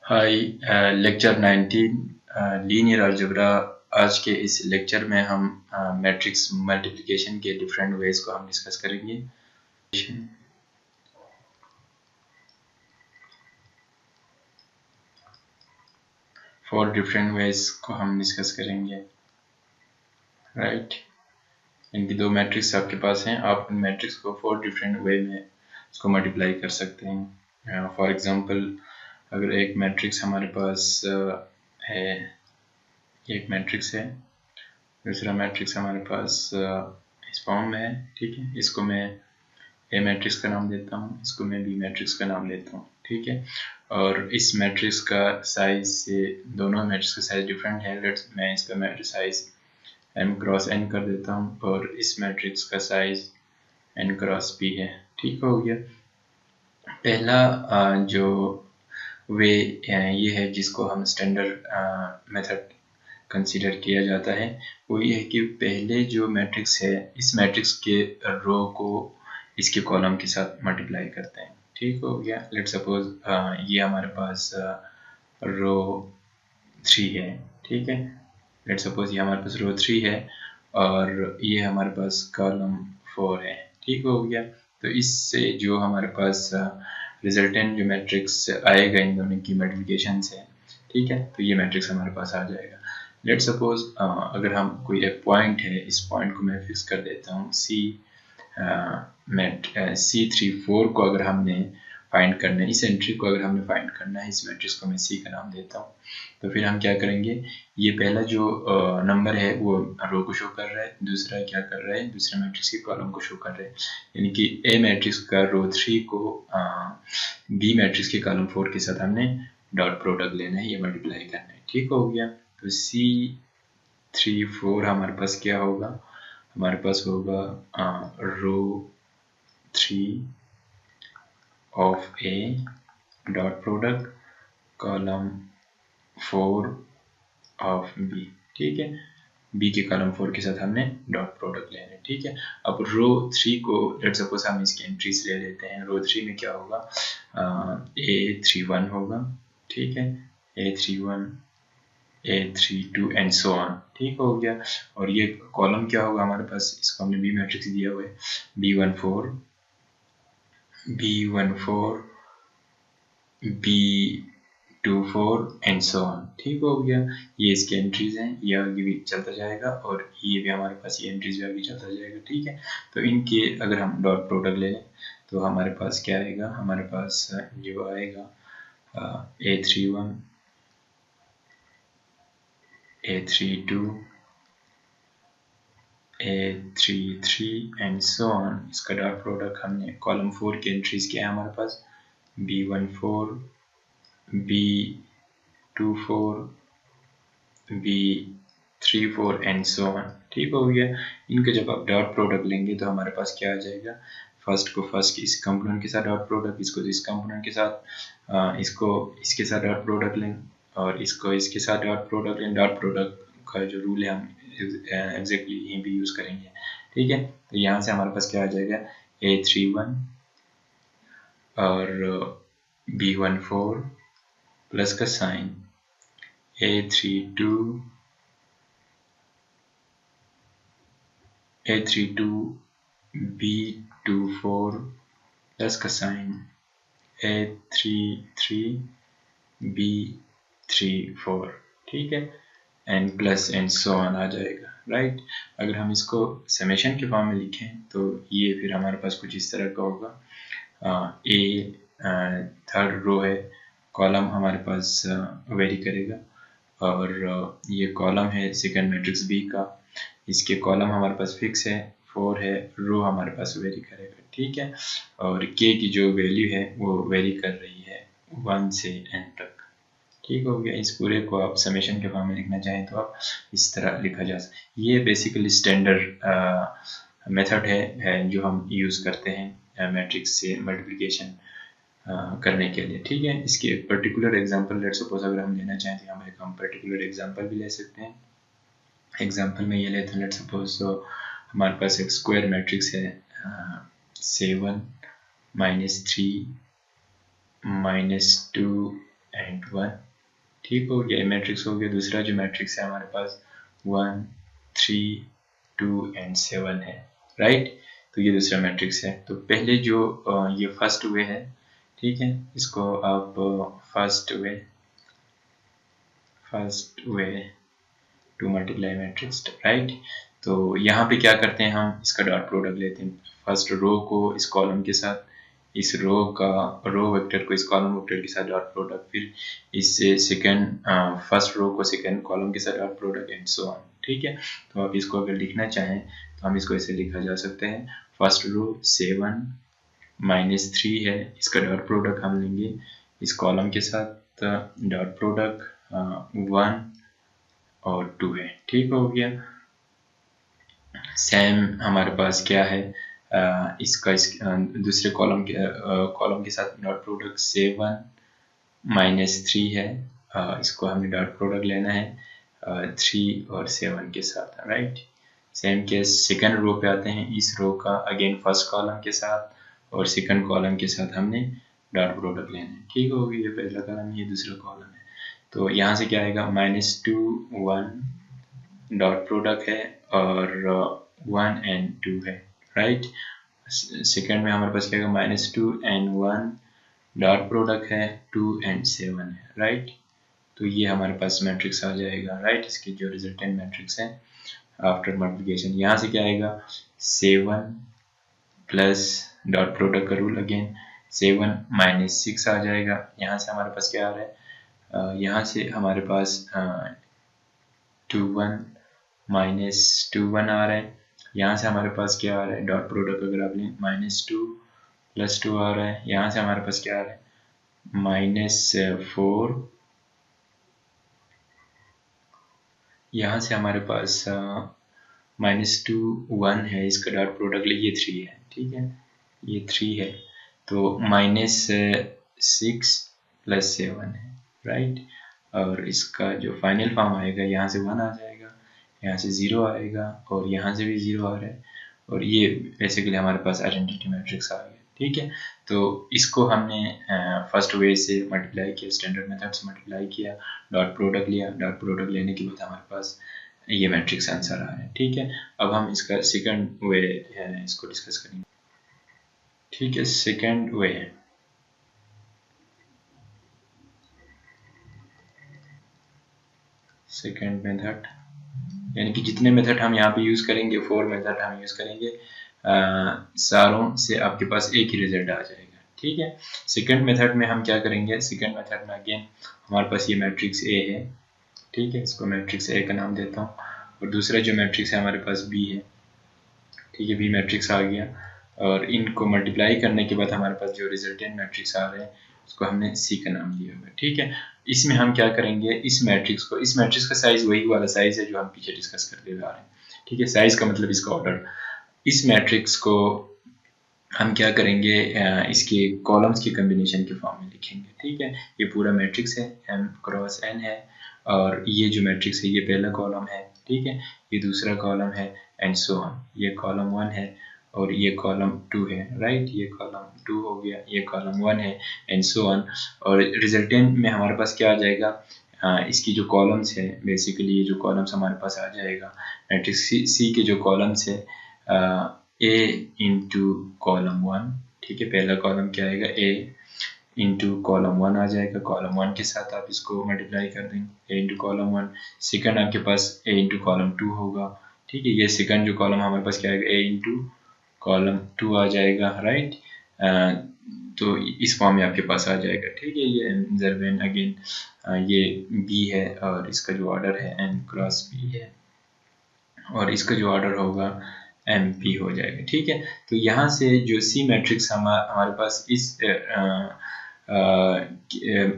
हाय। Lecture 19 linear algebra. आज के इस लेक्चर में हम मैट्रिक्स मल्टीप्लिकेशन के डिफरेंट वेज को हम डिस्कस करेंगे। 4 डिफरेंट वेज को हम डिस्कस करेंगे, राइट। इनकी 2 मैट्रिक्स आपके पास हैं, आप उन मैट्रिक्स को 4 डिफरेंट वे में इसको मल्टीप्लाई कर सकते हैं। फॉर एग्जांपल, अगर एक मैट्रिक्स हमारे पास है, एक मैट्रिक्स है, दूसरा मैट्रिक्स हमारे पास इस फॉर्म में है, ठीक है। इसको मैं ए मैट्रिक्स का नाम देता हूँ, इसको मैं बी मैट्रिक्स का नाम देता हूँ, ठीक है। और इस मैट्रिक्स का साइज से दोनों मैट्रिक्स का साइज डिफरेंट है। लेट्स मैं इसका matrix size m cross n कर देता हूँ और इस मैट्रिक्स का साइज n क्रॉस p है, ठीक हो गया। पहला जो वे ये है जिसको हम स्टैंडर्ड मेथड कंसीडर किया जाता है, वो ये है कि पहले जो मैट्रिक्स है, इस मैट्रिक्स के रो को इसके कॉलम के साथ मल्टीप्लाई करते हैं, ठीक हो गया। लेट सपोज ये हमारे पास रो 3 है, ठीक है। लेट सपोज ये हमारे पास रो 3 है और ये हमारे पास कॉलम 4 है, ठीक हो गया। तो इससे जो हमारे पास रिजल्टेंट जो मैट्रिक्स आएगा इन दोनों की मल्टीप्लिकेशन से, ठीक है, तो ये मैट्रिक्स हमारे पास आ जाएगा। लेट सपोज अगर हम कोई एक पॉइंट है, इस पॉइंट को मैं फिक्स कर देता हूँ C34 को अगर हमने फाइंड करना है, इस एंट्री को अगर हमने फाइंड करना है, इस मैट्रिक्स को मैं C का नाम देता हूँ। तो फिर हम क्या करेंगे, ये पहला जो नंबर है वो रो को शो कर रहा है, दूसरा क्या कर रहा है, दूसरे मैट्रिक्स के कॉलम को शो कर रहा है। यानी कि ए मैट्रिक्स का रो 3 को बी मैट्रिक्स के कॉलम 4 के साथ हमने डॉट प्रोडक्ट लेना है, ये मल्टीप्लाई करना है, ठीक हो गया। तो C34 हमारे पास क्या होगा, हमारे पास होगा row 3 of A dot product column 4 of B, ठीक है। बी के कॉलम 4 के साथ हमने डॉट प्रोडक्ट लेना है, ठीक है। अब रो 3 को लेट सपोज हम इसकी एंट्रीज ले लेते हैं। रो 3 में क्या होगा, A31 होगा, ठीक है, A31 A32 and so on, ठीक हो गया। और ये कॉलम क्या होगा हमारे पास, इसको हमने बी मैट्रिक्स दिया हुआ है, B14 B24 and so on, ठीक हो गया। ये इसके एंट्रीज हैं, ये आगे भी चलता जाएगा और ये भी हमारे पास ये एंट्रीज भी आगे चलता जाएगा, ठीक है। तो इनके अगर हम डॉट प्रोडक्ट ले लें तो हमारे पास क्या आएगा, हमारे पास जो आएगा A31 A32 A33 and so on. इसका डॉट प्रोडक्ट हमने कॉलम 4 की एंट्रीज क्या है हमारे पास, B14 B24 B34 and so on, ठीक हो गया। इनका जब आप डॉट प्रोडक्ट लेंगे तो हमारे पास क्या आ जाएगा, फर्स्ट को फर्स्ट इस कंपोनेंट के साथ डॉट प्रोडक्ट, इसको इस कंपोनेंट के साथ, इसको इसके साथ डॉट प्रोडक्ट लें और इसको इसके साथ डॉट प्रोडक्ट लें। डॉट प्रोडक्ट का जो रूल है हम एग्जैक्टली यहीं भी यूज़ करेंगे, ठीक है। तो यहाँ से हमारे पास क्या आ जाएगा, A31 और B14 प्लस का साइन A32 B24 प्लस का साइन A33 B34, ठीक है, and plus and so on आ जाएगा, राइट। अगर हम इसको समेशन के फॉर्म में लिखें तो ये फिर हमारे पास कुछ इस तरह का होगा। ए थर्ड रो है, कॉलम हमारे पास वेरी करेगा और ये कॉलम है सेकंड मैट्रिक्स बी का, इसके कॉलम हमारे पास फिक्स है 4 है, रो हमारे पास वेरी करेगा, ठीक है। और के की जो वैल्यू है वो वेरी कर रही है 1 से n तक, ठीक हो गया। इस पूरे को आप समेशन के फॉर्म में लिखना चाहें तो आप इस तरह लिखा जा सकता। ये बेसिकली स्टैंडर्ड मेथड है जो हम यूज़ करते हैं मैट्रिक्स से मल्टीप्लिकेशन करने के लिए, ठीक है। इसकी एक पर्टिकुलर एग्जांपल लेट सपोज अगर हम लेना चाहें तो हम पर्टिकुलर एग्जांपल भी ले सकते हैं। एग्जांपल में ये लेते हैं, लेट सपोज हमारे पास एक स्क्वायर मैट्रिक्स है 7 -3 -2 एंड 1। ठीक हो गया, मैट्रिक्स हो गया। दूसरा जो मैट्रिक्स है हमारे पास 1 3 2 एंड 7 है, राइट। तो ये दूसरा मैट्रिक्स है। तो पहले जो ये फर्स्ट वे है, ठीक है, इसको आप first way to multiply matrix, right. तो यहाँ पे क्या करते हैं, हम इसका डॉट प्रोडक्ट लेते हैं। फर्स्ट रो को इस कॉलम के साथ, इस रो वेक्टर को इस कॉलम वेक्टर के साथ डॉट प्रोडक्ट, फिर इस सेकंड फर्स्ट रो को सेकंड कॉलम के साथ dot product and so on. ठीक है, तो आप इसको अगर लिखना चाहें तो हम इसको ऐसे लिखा जा सकते हैं। फर्स्ट रो 7 -3 है, इसका डॉट प्रोडक्ट हम लेंगे इस कॉलम के साथ, डॉट प्रोडक्ट 1 और 2 है। ठीक हो गया। सेम हमारे पास क्या है, इसका दूसरे कॉलम के साथ डॉट प्रोडक्ट 7 -3 है, इसको हमें डॉट प्रोडक्ट लेना है 3 और 7 के साथ, right. Same case second row पे आते हैं। इस रो का अगेन फर्स्ट कॉलम के साथ और सेकंड कॉलम के साथ हमने डॉट प्रोडक्ट लेना है। ठीक हो गया, ये पहला कॉलम, ये दूसरा कॉलम है। तो यहाँ से क्या आएगा, -2 1 डॉट प्रोडक्ट है और 1 एंड 2 है, राइट। सेकंड में हमारे पास क्या है, -2 एंड 1 डॉट प्रोडक्ट है 2 एंड 7 है, राइट। तो ये हमारे पास मैट्रिक्स आ जाएगा, राइट। इसकी जो रिजल्टेंट मैट्रिक्स है आफ्टर मल्टीप्लिकेशन, यहाँ से क्या आएगा, 7 प्लस डॉट प्रोडक्ट का रूल अगेन 7 -6 आ जाएगा। यहाँ से हमारे पास क्या आ रहा है, यहाँ से हमारे पास 21 -21 आ रहा है। यहाँ से हमारे पास क्या आ रहा है, डॉट प्रोडक्ट अगर आप लें -2 + 2 आ रहा है। यहाँ से हमारे पास क्या आ रहा है, -4, यहाँ से हमारे पास -2 1 है, इसका डॉट प्रोडक्ट ले, ये 3 है, ठीक है, ये 3 है। तो -6 + 7 है, राइट। और इसका जो फाइनल फॉर्म आएगा, यहाँ से 1 आ जाएगा, यहाँ से 0 आएगा और यहाँ से भी 0 आ रहा है। और ये बेसिकली हमारे पास आइडेंटिटी मैट्रिक्स आ गया। ठीक है, तो इसको हमने फर्स्ट वे से मल्टीप्लाई किया, स्टैंडर्ड मेथड से मल्टीप्लाई किया, डॉट प्रोडक्ट लिया। डॉट प्रोडक्ट लेने के बाद हमारे पास ये मैट्रिक्स आंसर आ रहा है। ठीक है, अब हम इसका सेकंड वे है, इसको डिस्कस करेंगे। ठीक है, सेकंड वे, सेकंड मेथड, यानी कि जितने मेथड हम यहाँ पे यूज़ करेंगे, 4 मेथड हम यूज़ करेंगे, सारों से आपके पास एक ही रिजल्ट आ जाएगा। ठीक है, सेकंड मेथड में हम क्या करेंगे, सेकंड मेथड में अगेन हमारे पास ये मैट्रिक्स ए है। ठीक है, इसको मैट्रिक्स ए का नाम देता हूँ, और दूसरा जो मैट्रिक्स है हमारे पास बी है। ठीक है, बी मैट्रिक्स आ गया, और इनको मल्टीप्लाई करने के बाद हमारे पास जो रिजल्टेंट मैट्रिक्स आ रहे हैं उसको हमने सी का नाम दिया हुआ है। ठीक है, इसमें हम क्या करेंगे, इस मैट्रिक्स का साइज वही वाला साइज है जो हम पीछे डिस्कस करते हुए आ रहे हैं। ठीक है, साइज का मतलब इसका ऑर्डर। इस मैट्रिक्स को हम क्या करेंगे, इसके कॉलम्स की कम्बिनेशन के फॉर्म में लिखेंगे। ठीक है, ये पूरा मैट्रिक्स है, m क्रॉस n है, और ये जो मैट्रिक्स है ये पहला कॉलम है। ठीक है, ये दूसरा कॉलम है एंड सो ऑन। ये कॉलम 1 है और ये कॉलम 2 है, राइट। ये कॉलम 2 हो गया, ये कॉलम 1 है एंड सो ऑन। और रिजल्टेंट में हमारे पास क्या आ जाएगा, इसकी जो कॉलम्स है, बेसिकली ये जो कॉलम्स हमारे पास आ जाएगा मैट्रिक्स सी के जो कॉलम्स है, a इंटू कॉलम 1। ठीक है, पहला कॉलम क्या आएगा, a इंटू कॉलम 1 आ जाएगा। कॉलम 1 के साथ आप इसको मल्टीप्लाई कर देंगे, a इंटू कॉलम 1। सेकंड आपके पास a इंटू कॉलम 2 होगा। ठीक है, ये सेकंड जो कॉलम हमारे पास क्या आएगा, a इंटू कॉलम 2 आ जाएगा, राइट। तो इस फॉर्म में आपके पास आ जाएगा। ठीक है, ये n अगेन ये b है और इसका जो ऑर्डर है n क्रॉस b है, और इसका जो ऑर्डर होगा MP हो जाएगा। ठीक है, तो यहाँ से जो C मैट्रिक्स हमारे पास इस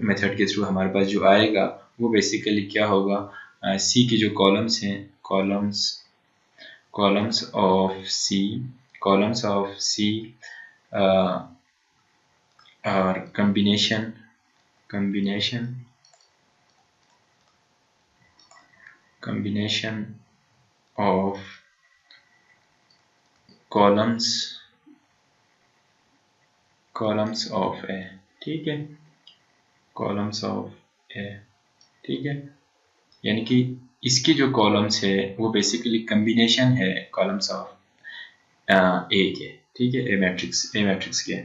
मेथड के थ्रू हमारे पास जो आएगा वो बेसिकली क्या होगा, C के जो कॉलम्स हैं, कॉलम्स ऑफ C और combination of columns of A। ठीक है, कॉलम्स ऑफ ए, ठीक है। यानी कि इसकी जो कॉलम्स है वो बेसिकली कम्बिनेशन है कॉलम्स ऑफ ए के, ठीक है, ए मैट्रिक्स के,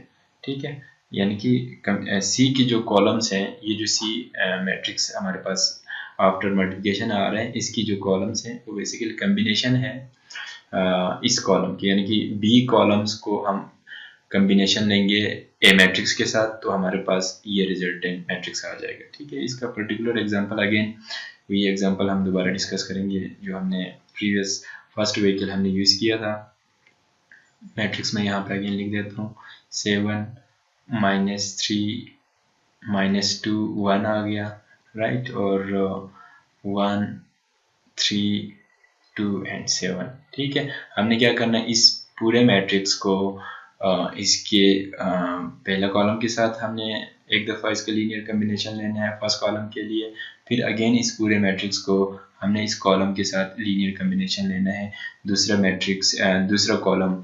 ठीक है। यानी कि सी की जो कॉलम्स हैं, ये जो सी मैट्रिक्स हमारे पास आफ्टर मल्टीप्लिकेशन आ रहा है, इसकी जो कॉलम्स हैं वो बेसिकली कम्बिनेशन है इस कॉलम की। यानी कि बी कॉलम्स को हम कम्बिनेशन लेंगे ए मैट्रिक्स के साथ, तो हमारे पास ये रिजल्टेंट मैट्रिक्स आ जाएगा, ठीक है। इसका पर्टिकुलर एग्जांपल अगेन वही एग्जांपल हम दोबारा डिस्कस करेंगे जो हमने प्रीवियस फर्स्ट व्हीकल हमने यूज़ किया था। मैट्रिक्स में यहाँ पे अगेन लिख देता हूँ 7 -3 -2 1 आ गया, राइट, और 1 3 2 एंड 7, ठीक है। हमने क्या करना है, इस पूरे मैट्रिक्स को इसके पहला कॉलम के साथ हमने एक दफ़ा इसका लीनियर कम्बिनेशन लेना है फर्स्ट कॉलम के लिए, फिर अगेन इस पूरे मैट्रिक्स को हमने इस कॉलम के साथ लीनियर कम्बिनेशन लेना है दूसरा कॉलम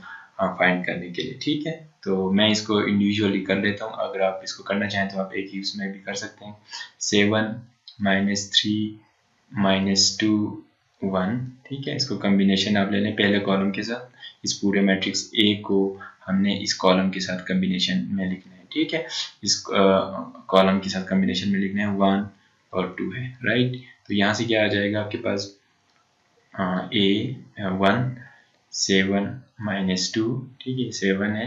फाइंड करने के लिए, ठीक है। तो मैं इसको इंडिविजुअली कर लेता हूँ, अगर आप इसको करना चाहें तो आप एक ही उसमें भी कर सकते हैं। 7 -3 -2 1, ठीक है। इसको कम्बिनेशन आप ले लें पहले कॉलम के साथ, इस पूरे मैट्रिक्स ए को हमने इस कॉलम के साथ कम्बिनेशन में लिखना है, ठीक है। इस कॉलम के साथ कम्बिनेशन में लिखना है 1 और 2 है, राइट। तो यहाँ से क्या आ जाएगा आपके पास ए 1 7 -2, ठीक है, 7 है,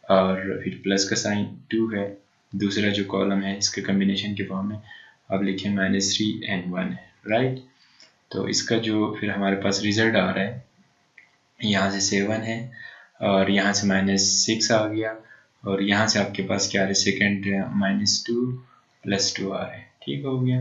और फिर प्लस का साइन 2 है, दूसरा जो कॉलम है इसके कम्बिनेशन के फॉर्म में अब लिखें -3 एंड 1 है, राइट। तो इसका जो फिर हमारे पास रिजल्ट आ रहा है, यहाँ से 7 है और यहाँ से -6 आ गया, और यहाँ से आपके पास क्या आ रहा है, सेकेंड -2 + 2 आ रहा है, ठीक हो गया,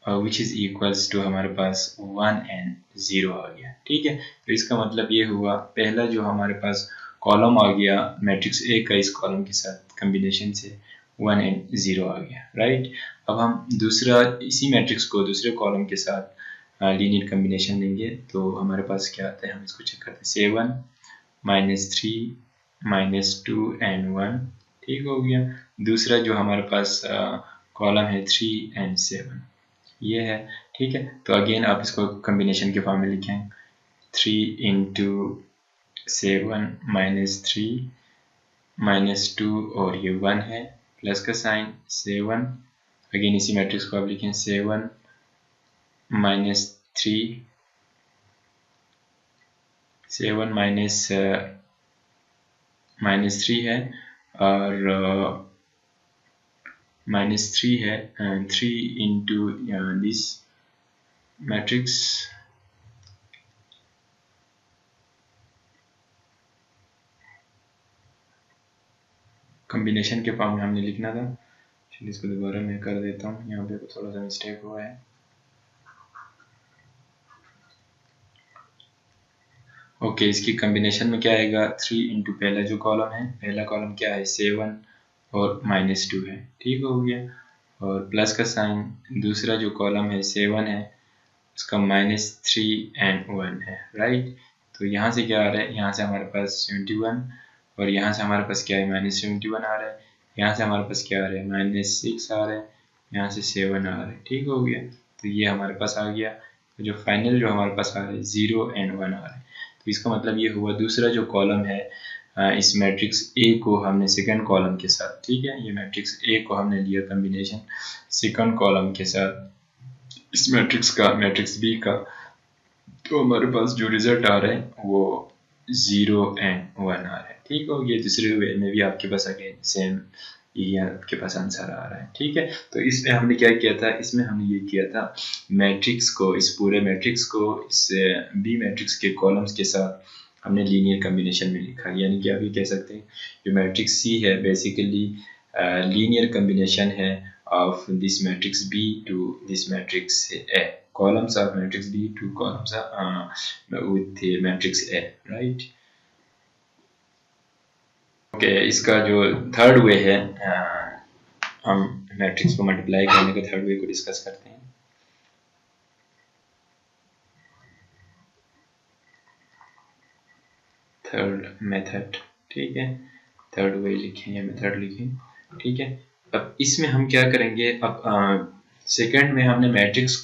विच इज़ इक्वल्स टू हमारे पास 1 एंड 0 आ गया, ठीक है। तो इसका मतलब ये हुआ, पहला जो हमारे पास कॉलम आ गया मैट्रिक्स ए का, इस कॉलम के साथ कम्बिनेशन से 1 एंड 0 आ गया, राइट। अब हम दूसरा इसी मैट्रिक्स को दूसरे कॉलम के साथ लीनियर कम्बिनेशन लेंगे, तो हमारे पास क्या आता है, हम इसको चेक करते हैं। 7 -3 -2 एंड 1, ठीक हो गया। दूसरा जो हमारे पास कॉलम है 3 एंड 7, ये है, ठीक है। तो अगेन आप इसको कम्बिनेशन के फॉर्म में लिखें, 3 × 7 -3 -2 और ये 1 है, प्लस का साइन 7, अगेन इसी मैट्रिक्स को आप लिखें 7 -3 7 -3 है, और -3 है, 3 × दिस मैट्रिक्स, कम्बिनेशन के फॉर्म में हमने लिखना था। चलिए इसको दोबारा मैं कर देता हूँ, यहाँ पे थोड़ा सा मिस्टेक हुआ है। ओके, इसकी कम्बिनेशन में क्या आएगा, 3 × पहला जो कॉलम है, पहला कॉलम क्या है 7 और -2 है, ठीक हो गया, और प्लस का साइन, दूसरा जो कॉलम है 7 है, उसका -3 एंड 1 है, राइट। तो यहाँ से क्या आ रहा है, यहाँ से हमारे पास 71, और यहाँ से हमारे पास क्या है, -71 आ रहा है, यहाँ से हमारे पास क्या आ रहा है, -6 आ रहा है, यहाँ से 7 आ रहा है, ठीक हो गया। तो ये हमारे पास आ गया। तो जो फाइनल जो हमारे पास आ रहा है 0 एंड 1 आ रहा है। तो इसका मतलब ये हुआ, दूसरा जो कॉलम है इस मैट्रिक्स ए को हमने सेकंड कॉलम के साथ, ठीक है, ये मैट्रिक्स ए को हमने लिया कम्बिनेशन सेकंड कॉलम के साथ इस मैट्रिक्स बी का, तो हमारे पास जो रिजल्ट आ रहा है वो 0 एंड 1 आ रहा है, ठीक हो गया। दूसरे वे में भी आपके पास अगेन सेम ये आपके पास आंसर आ रहा है, ठीक है। तो इसमें हमने क्या किया था, इसमें हमने ये किया था, मैट्रिक्स को, इस पूरे मैट्रिक्स को इस बी मैट्रिक्स के कॉलम्स के साथ हमने लीनियर कम्बिनेशन में लिखा। यानी कि आप ये कह सकते हैं जो मैट्रिक्स सी है बेसिकली लीनियर कम्बिनेशन है of this matrix B to this matrix A, columns of matrix B to columns with the matrix A, right? Okay, इसका जो थर्ड वे है, हम मैट्रिक्स को मल्टीप्लाई करने के थर्ड वे को डिस्कस करते हैं। थर्ड मेथड, ठीक है, थर्ड वे लिखें या मेथड लिखें, ठीक है। अब इसमें हम क्या करेंगे, अब सेकंड में हमने मैट्रिक्स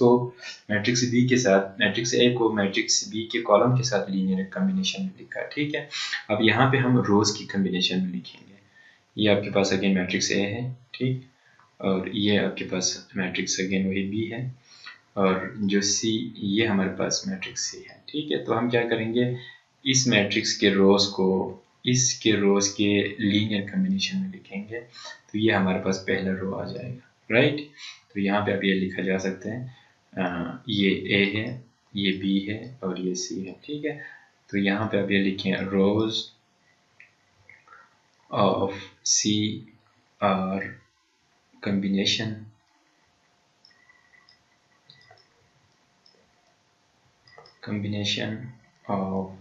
बी के साथ, मैट्रिक्स ए को मैट्रिक्स बी के कॉलम के साथ लीनियर कॉम्बिनेशन में लिखा है, ठीक है। अब यहाँ पे हम रोज की कॉम्बिनेशन में लिखेंगे। ये आपके पास अगेन मैट्रिक्स ए है, ठीक, और ये आपके पास मैट्रिक्स अगेन वही बी है, और जो सी, ये हमारे पास मैट्रिक्स सी है, ठीक है। तो हम क्या करेंगे, इस मैट्रिक्स के रोज को इसके रोज के लीनियर कॉम्बिनेशन में लिखेंगे, तो ये हमारे पास पहला रो आ जाएगा, राइट। तो यहाँ पे अब ये लिखा जा सकते हैं, ये ए है, ये बी है और ये सी है, ठीक है। तो यहाँ पे अब ये लिखें, rows of C are combination of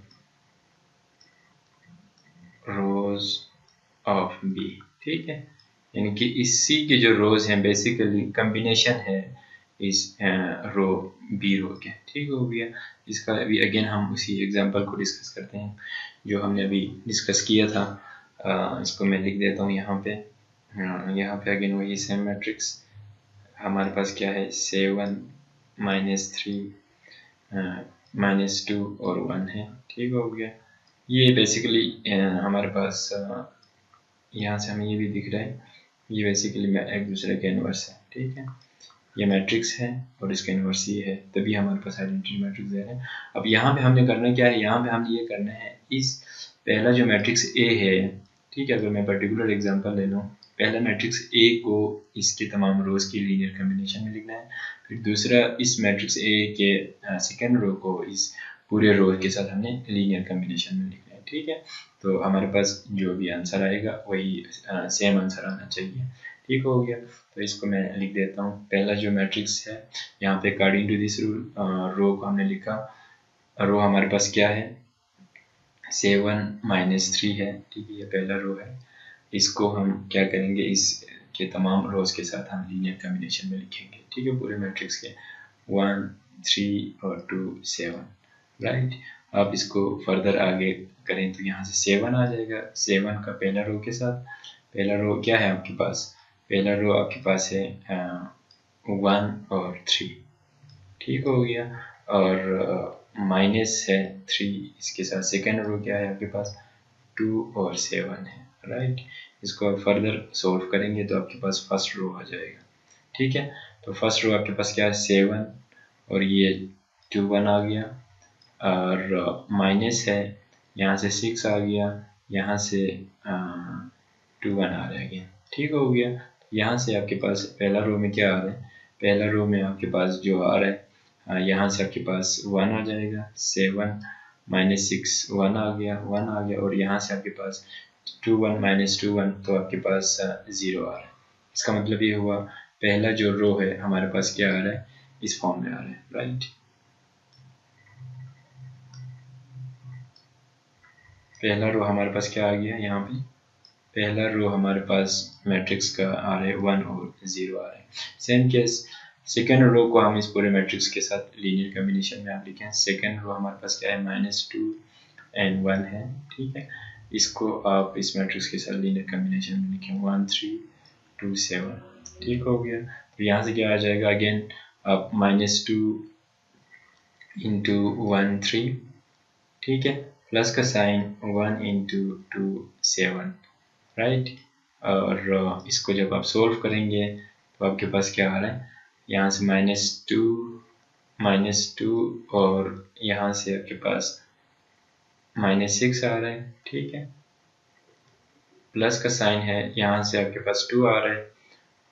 rows of B, ठीक है। यानी कि इस C के जो रोज हैं बेसिकली कम्बिनेशन है इस रो बी रो के, ठीक हो गया। इसका अभी अगेन हम उसी एग्जांपल को डिस्कस करते हैं जो हमने अभी डिस्कस किया था। इसको मैं लिख देता हूँ यहाँ पे। यहाँ पे अगेन वही सेम मैट्रिक्स, हमारे पास क्या है, 7 -3 -2 और 1 है, ठीक हो गया। ये बेसिकली हमारे पास यहाँ से हमें ये भी दिख रहा है, ये बेसिकली एक दूसरे के इनवर्स है, ठीक है। ये मैट्रिक्स है और इसका इनवर्स ये है, तभी हमारे पास आइडेंटिटी मैट्रिक्स है। अब यहाँ पे हमने करना क्या है, यहाँ पे हमने ये करना है, इस पहला जो मैट्रिक्स ए है, ठीक है, अगर मैं पर्टिकुलर एग्जांपल ले लूँ, पहला मैट्रिक्स ए को इसके तमाम रोज की लीनियर कॉम्बिनेशन में लिखना है, फिर दूसरा इस मैट्रिक्स ए के सेकेंड रो को इस पूरे रो के साथ हमने लीनियर कॉम्बिनेशन में लिखना है, ठीक है। तो हमारे पास जो भी आंसर आएगा वही सेम आंसर आना चाहिए, ठीक हो गया। तो इसको मैं लिख देता हूँ, पहला जो मैट्रिक्स है यहाँ पे अकॉर्डिंग टू दिस रूल रो को हमने लिखा, रो हमारे पास क्या है, 7 -3 है, ठीक है, ये पहला रो है। इसको हम क्या करेंगे, इसके तमाम रोज के साथ हम लीनियर कॉम्बिनेशन में लिखेंगे, ठीक है, पूरे मैट्रिक्स के 1 3 और 2 7, राइट। आप इसको फर्दर आगे करें तो यहाँ से 7 आ जाएगा, 7 का पहला रो के साथ, पहला रो क्या है आपके पास, पहला रो आपके पास है 1 और 3, ठीक हो गया, और माइनस है 3 इसके साथ, सेकेंड रो क्या है आपके पास, 2 और 7 है, राइट। इसको आप फर्दर सोल्व करेंगे तो आपके पास फर्स्ट रो आ जाएगा, ठीक है। तो फर्स्ट रो आपके पास क्या है, 7 और ये 2 1 आ गया, और माइनस है, यहाँ से 6 आ गया, यहाँ से 2 1 आ जाएगा, ठीक हो गया। यहाँ से आपके पास पहला रो में क्या आ रहा है, पहला रो में आपके पास जो आ रहा है, यहाँ से आपके पास 1 आ जाएगा, 7 -6 1 आ गया, 1 आ गया, और यहाँ से आपके पास 2 1 -2 1, तो आपके पास 0 आ रहा है। इसका मतलब ये हुआ पहला जो रो है हमारे पास क्या आ रहा है, इस फॉर्म में आ रहा है, राइट। पहला रो हमारे पास क्या आ गया, यहाँ पे पहला रो हमारे पास मैट्रिक्स का आ रहा है 1 और 0 आ रहा है। सेम केस सेकेंड रो को हम इस पूरे मैट्रिक्स के साथ लीनियर कॉम्बिनेशन में आप लिखें, सेकेंड रो हमारे पास क्या है, -2 और 1 है, ठीक है। इसको आप इस मैट्रिक्स के साथ लीनियर कॉम्बिनेशन में लिखें, 1 3 2 7, ठीक हो गया। तो यहाँ से क्या आ जाएगा, अगेन आप -2 इंटू 1 3, ठीक है, प्लस का साइन 1 इंटू 2 7, राइट। और इसको जब आप सोल्व करेंगे तो आपके पास क्या आ रहा है, यहाँ से -2 और यहाँ से आपके पास -6 आ रहा है, ठीक है, प्लस का साइन है, यहाँ से आपके पास 2 आ रहा है,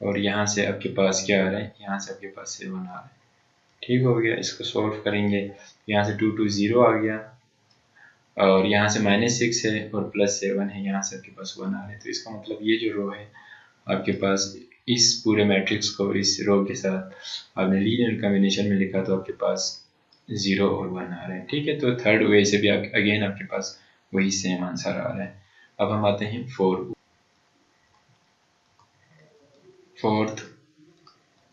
और यहाँ से आपके पास क्या आ रहा है, यहाँ से आपके पास 7 आ रहा है, ठीक हो गया। इसको सोल्व करेंगे, यहाँ से 2 2 0 आ गया, और यहाँ से -6 है और +7 है, यहाँ से आपके पास 1 आ रहा है। तो इसका मतलब ये जो रो है आपके पास, इस पूरे मैट्रिक्स को इस रो के साथ आपने लीनियर कॉम्बिनेशन में लिखा तो आपके पास 0 और 1 आ रहे हैं, ठीक है। तो थर्ड वे से भी अगेन आपके पास वही सेम आंसर आ रहा है। अब हम आते हैं फोर्थ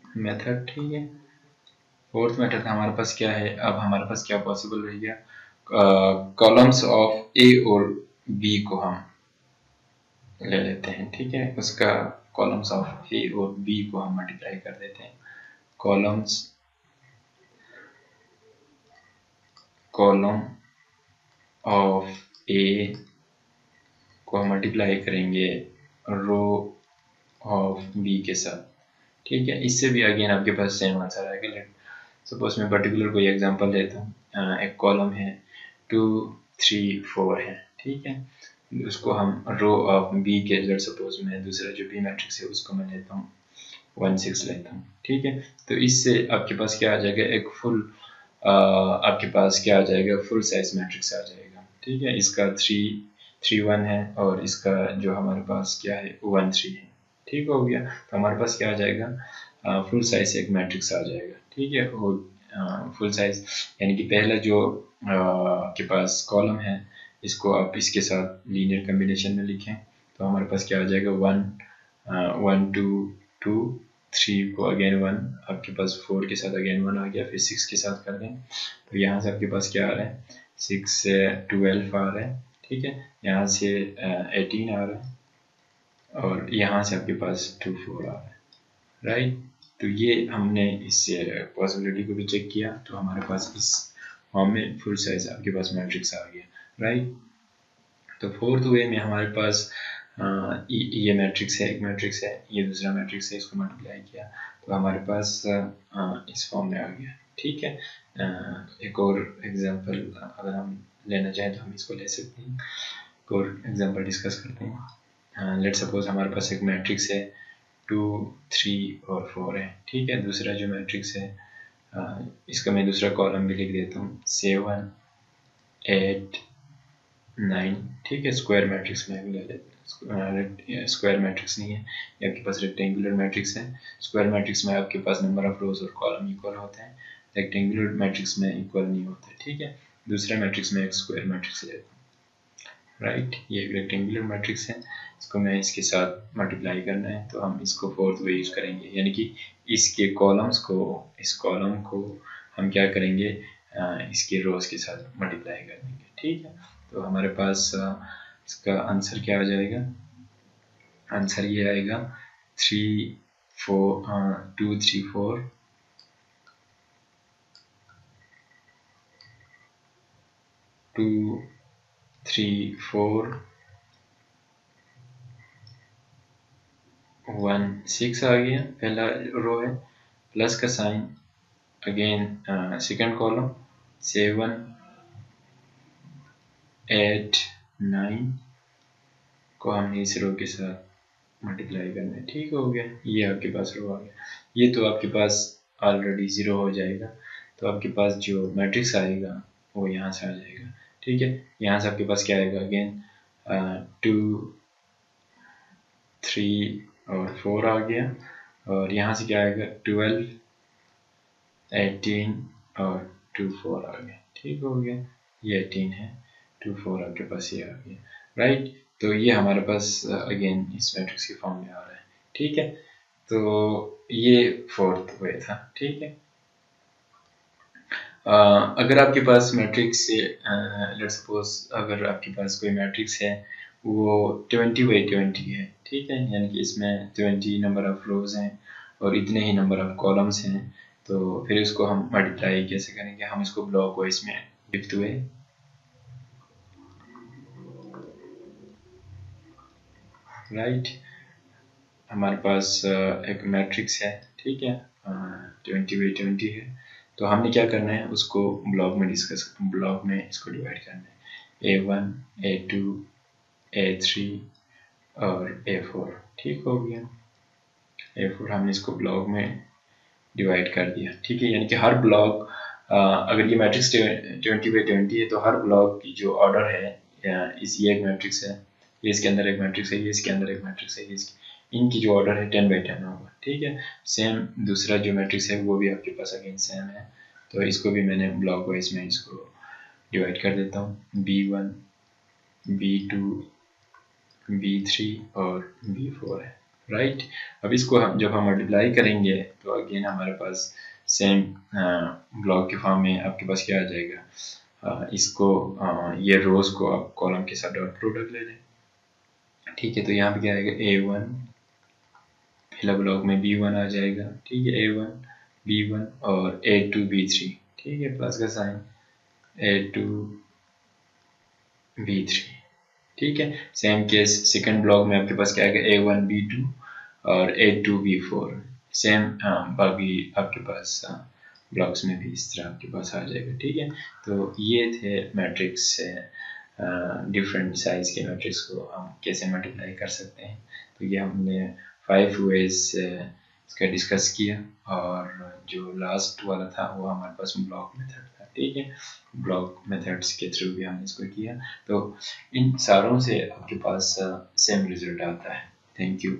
मेथड, ठीक है। फोर्थ मेथड हमारे पास क्या है, अब हमारे पास क्या पॉसिबल रह गया, कॉलम्स ऑफ ए और बी को हम ले लेते हैं, ठीक है, उसका कॉलम्स ऑफ ए और बी को हम मल्टीप्लाई कर देते हैं। कॉलम ऑफ ए को हम मल्टीप्लाई करेंगे रो ऑफ बी के साथ, ठीक है। इससे भी अगेन आपके पास सेम आंसर आएगा। सपोज मैं पर्टिकुलर कोई एग्जांपल लेता हूँ, एक कॉलम है 2 3 4 है, ठीक है। उसको हम रो ऑफ बी के, लेट सपोज मैं दूसरा जो बी मैट्रिक्स है उसको मैं लेता हूँ 1 6 लेता हूँ, ठीक है। तो इससे आपके पास क्या आ जाएगा, एक फुल आपके पास क्या आ जाएगा, फुल साइज मैट्रिक्स आ जाएगा, ठीक है। इसका 3 3 1 है और इसका जो हमारे पास क्या है 1 3 है, ठीक हो गया। तो हमारे पास क्या आ जाएगा, फुल साइज एक मैट्रिक्स आ जाएगा, ठीक है। और फुल साइज यानी कि पहला जो आपके पास कॉलम है इसको आप इसके साथ लीनियर कम्बिनेशन में लिखें तो हमारे पास क्या आ जाएगा 1 1 2 2 3 को अगेन 1, आपके पास 4 के साथ अगेन 1 आ गया, फिर 6 के साथ कर दें तो यहाँ से आपके पास क्या आ रहा है 6 से 12 आ रहा है, ठीक है। यहाँ से 18 आ रहा है और यहाँ से आपके पास 2 4 आ रहा है, राइट। तो ये हमने इस पॉसिबिलिटी को भी चेक किया तो हमारे पास इस फॉर्म में फुल साइज आपके पास मैट्रिक्स आ गया, राइट। तो फोर्थ वे में हमारे पास ये मैट्रिक्स है, एक मैट्रिक्स है, ये दूसरा मैट्रिक्स है, इसको मल्टीप्लाई किया तो हमारे पास इस फॉर्म में आ गया, ठीक है। एक और एग्जांपल अगर हम लेना चाहें तो हम इसको ले सकते हैं। एक और एग्जांपल डिस्कस करते हैं। लेट सपोज हमारे पास एक मैट्रिक्स है 2 3 और 4 है, ठीक है। दूसरा जो मैट्रिक्स है इसका मैं दूसरा कॉलम भी लिख देता हूँ 7 8 9, ठीक है। स्क्वायर मैट्रिक्स में ले लेते हैं, स्क्वायर मैट्रिक्स नहीं है, ये आपके पास रेक्टेंगुलर मैट्रिक्स है। स्क्वायर मैट्रिक्स में आपके पास नंबर ऑफ रोज और कॉलम इक्वल होते हैं, रेक्टेंगुलर मैट्रिक्स में इक्वल नहीं होते, ठीक है। दूसरे मैट्रिक्स में एक स्क्वायर मैट्रिक्स लेता हूँ, राइट। ये एक रेक्टेंगुलर मैट्रिक्स है, इसको मैं इसके साथ मल्टीप्लाई करना है तो हम इसको फोर्थ वे यूज करेंगे, यानी कि इसके कॉलम्स को, इस कॉलम को हम क्या करेंगे, इसके रोज के साथ मल्टीप्लाई कर देंगे, ठीक है। तो हमारे पास इसका आंसर क्या आ जाएगा, आंसर ये आएगा 3 4 2 3 4 2 3 4 1 6 आ गया, पहला रो है, प्लस का साइन, अगेन सेकंड कॉलम 7 8 9 को हमने इस रो के साथ मल्टीप्लाई करना है, ठीक हो गया। ये आपके पास रो आ गया, ये तो आपके पास ऑलरेडी 0 हो जाएगा, तो आपके पास जो मैट्रिक्स आएगा वो यहाँ से आ जाएगा, ठीक है। यहाँ से आपके पास क्या आएगा, अगेन 2 3 और 4 आ गया, और यहाँ से क्या आएगा 12 18 और 2 4 आ गया, ठीक हो गया। ये 18 है, 2 4 आपके पास ये आ गया, राइट। तो ये हमारे पास अगेन इस मैट्रिक्स की फॉर्म में आ रहा है, ठीक है। तो ये फोर्थ वे था, ठीक है। अगर आपके पास मैट्रिक्स से लेट्स सपोज अगर आपके पास कोई मैट्रिक्स है वो 20/20 है, ठीक है, यानी कि इसमें 20 नंबर ऑफ रोज हैं और इतने ही नंबर ऑफ कॉलम्स हैं, तो फिर इसको हम मल्टीप्लाई कैसे करेंगे, हम इसको ब्लॉक वाइज में लिखते हुए, राइट। हमारे पास एक मैट्रिक्स है, ठीक है, 20/20 है, तो हमने क्या करना है उसको ब्लॉक में डिस्कस, ब्लॉक में इसको डिवाइड करना है, A1 A2 A3 और A4, ठीक हो गया। A4 हमने इसको ब्लॉक में डिवाइड कर दिया, ठीक है। यानी कि हर ब्लॉक अगर ये मैट्रिक्स 20/20 है तो हर ब्लॉक की जो ऑर्डर है, ये एक मैट्रिक्स है, ये इसके अंदर एक मैट्रिक्स है, ये इसके अंदर एक मैट्रिक्स है, ये इनकी जो ऑर्डर है 10/10 होगा, ठीक है। सेम दूसरा जो मैट्रिक्स है वो भी आपके पास अगेन सेम है, तो इसको भी मैंने ब्लॉक वाइज में इसको डिवाइड कर देता हूँ, B1 B2 B3 और B4 है, राइट। अब इसको हम जब हम मल्टीप्लाई करेंगे तो अगेन हमारे पास सेम ब्लॉक के फॉर्म में आपके पास क्या आ जाएगा, इसको ये रोज को आप कॉलम के साथ डॉट प्रोडक्ट ले लें, ठीक है। तो यहाँ पे क्या आएगा A1 पहला ब्लॉक में B1 आ जाएगा, ठीक है, A1 B1 और A2 B3, ठीक है, प्लस का साइन A2 B3, ठीक है। सेम केस सेकंड ब्लॉक में आपके पास क्या आएगा, A1 B2 और A2 B4, सेम बाकी आपके पास ब्लॉक्स में भी इस तरह आपके पास आ जाएगा, ठीक है। तो ये थे मैट्रिक्स से डिफरेंट साइज के मैट्रिक्स को हम कैसे मल्टीप्लाई कर सकते हैं। तो ये हमने 5 वेज इसका डिस्कस किया, और जो लास्ट वाला था वो हमारे पास ब्लॉक मेथड था, ठीक है। ब्लॉक मेथड्स के थ्रू भी हमने इसको किया, तो इन सारों से आपके पास सेम रिजल्ट आता है। Thank you.